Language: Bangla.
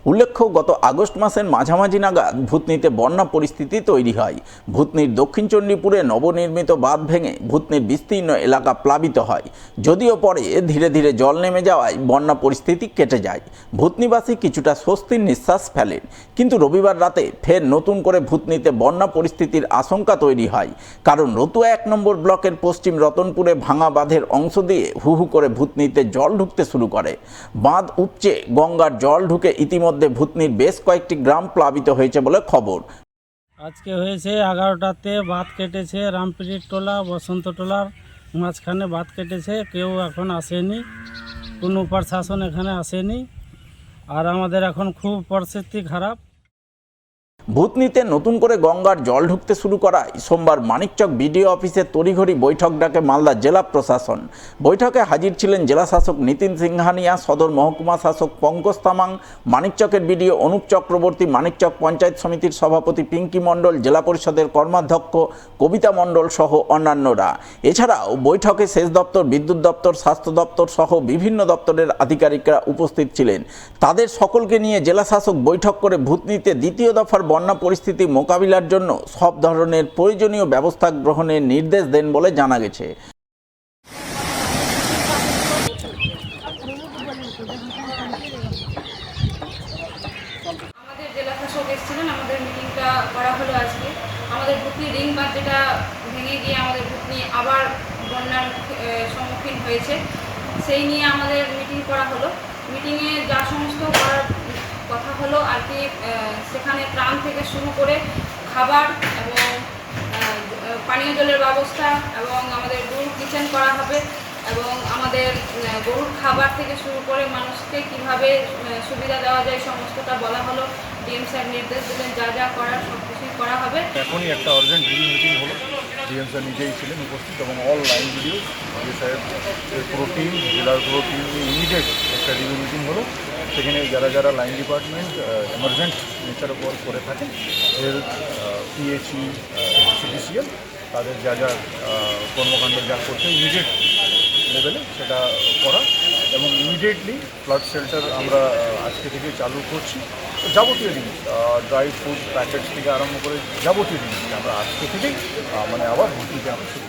উল্লেখ্য, গত আগস্ট মাসের মাঝামাঝি নাগাদ ভূতনিতে বন্যা পরিস্থিতি তৈরি হয়। ভূতনির দক্ষিণ চণ্ডীপুরে নবনির্মিত বাঁধ ভেঙে ভূতনির বিস্তীর্ণ এলাকা প্লাবিত হয়। যদিও পরে ধীরে ধীরে জল নেমে যাওয়ায় বন্যা পরিস্থিতি কেটে যায়। ভূতনিবাসী কিছুটা স্বস্তির নিঃশ্বাস ফেলেন, কিন্তু রবিবার রাতে ফের নতুন করে ভূতনিতে বন্যা পরিস্থিতির আশঙ্কা তৈরি হয়। কারণ রতুয়া 1 নম্বর ব্লকের পশ্চিম রতনপুরে ভাঙা বাঁধের অংশ দিয়ে হু হু করে ভূতনিতে জল ঢুকতে শুরু করে। বাঁধ উপচে গঙ্গার জল ঢুকে ইতিমধ্যে ভূতনির বেশ কয়েকটি গ্রাম প্লাবিত হয়েছে বলে খবর। আজকে হয়েছে 11টাতে বাঁধ কেটেছে, রামপিরির টোলা বসন্ত টোলার মাঝখানে বাঁধ কেটেছে। কেউ এখন আসেনি, কোনো প্রশাসন এখানে আসেনি, আর আমাদের এখন খুব পরিস্থিতি খারাপ। ভূতনিতে নতুন করে গঙ্গার জল ঢুকতে শুরু করায় সোমবার মানিকচক বিডিও অফিসে তড়িঘড়ি বৈঠক ডাকে মালদা জেলা প্রশাসন। বৈঠকে হাজির ছিলেন জেলা শাসক নিতিন সিংহানিয়া, সদর মহকুমা শাসক পঙ্কজ তামাং, মানিকচকের বিডিও অনুপ চক্রবর্তী, মানিকচক পঞ্চায়েত সমিতির সভাপতি পিঙ্কি মণ্ডল, জেলা পরিষদের কর্মাধ্যক্ষ কবিতা মণ্ডল সহ অন্যান্যরা। এছাড়াও বৈঠকে সেচ দপ্তর, বিদ্যুৎ দপ্তর, স্বাস্থ্য দপ্তর সহ বিভিন্ন দপ্তরের আধিকারিকরা উপস্থিত ছিলেন। তাদের সকলকে নিয়ে জেলা শাসক বৈঠক করে ভূতনিতে দ্বিতীয় দফার বন্যা পরিস্থিতি মোকাবিলার জন্য সব ধরনের প্রয়োজনীয় ব্যবস্থা গ্রহণের নির্দেশ দেন বলে জানা গেছে। আমাদের জেলা শাসক এসেছিলেন, আমাদের মিটিংটা করা হলো আজকে। আমাদের ভূতনি রিং বাঁধ যেটা ভেঙে গিয়ে আমাদের ভূতনি আবার বন্যার সম্মুখীন হয়েছে, সেই নিয়ে আমাদের মিটিং করা হলো। মিটিংয়ে যা সমস্ত করার কথা হলো আর কি, সেখানে ত্রাণ থেকে শুরু করে খাবার এবং পানীয় জলের ব্যবস্থা এবং আমাদের গরুর কিচেন করা হবে এবং আমাদের গরুর খাবার থেকে শুরু করে মানুষকে কিভাবে সুবিধা দেওয়া যায় সমস্তটা বলা হলো। ডিএম স্যার নির্দেশ দিলেন যা যা করার সব কিছুই করা হবে। এখনই একটা আর্জেন্ট রিভিউ মিটিং হলো, ডিএম স্যার নিজেই ছিলেন উপস্থিত এবং অল লাইন ভিডিও সাহেব পুরো টিম, জেলার পুরো টিম ইমিডিয়েট একটা রিভিউ মিটিং হলো। সেখানে যারা যারা লাইন ডিপার্টমেন্ট এমার্জেন্ট নেচার উপর করে থাকেন, হেলথ, পিএইচই, সিডিসিএল, তাদের যা যা কর্মকাণ্ড যা করছে ইমিডিয়েট লেভেলে সেটা করা এবং ইমিডিয়েটলি ফ্লাড শেল্টার আমরা আজকে থেকে চালু করছি। যাবতীয় জিনিস, ড্রাই ফুড প্যাকেটস থেকে আরম্ভ করে যাবতীয় জিনিস আমরা আজকে থেকেই মানে আবার ভর্তিতে আমরা শুরু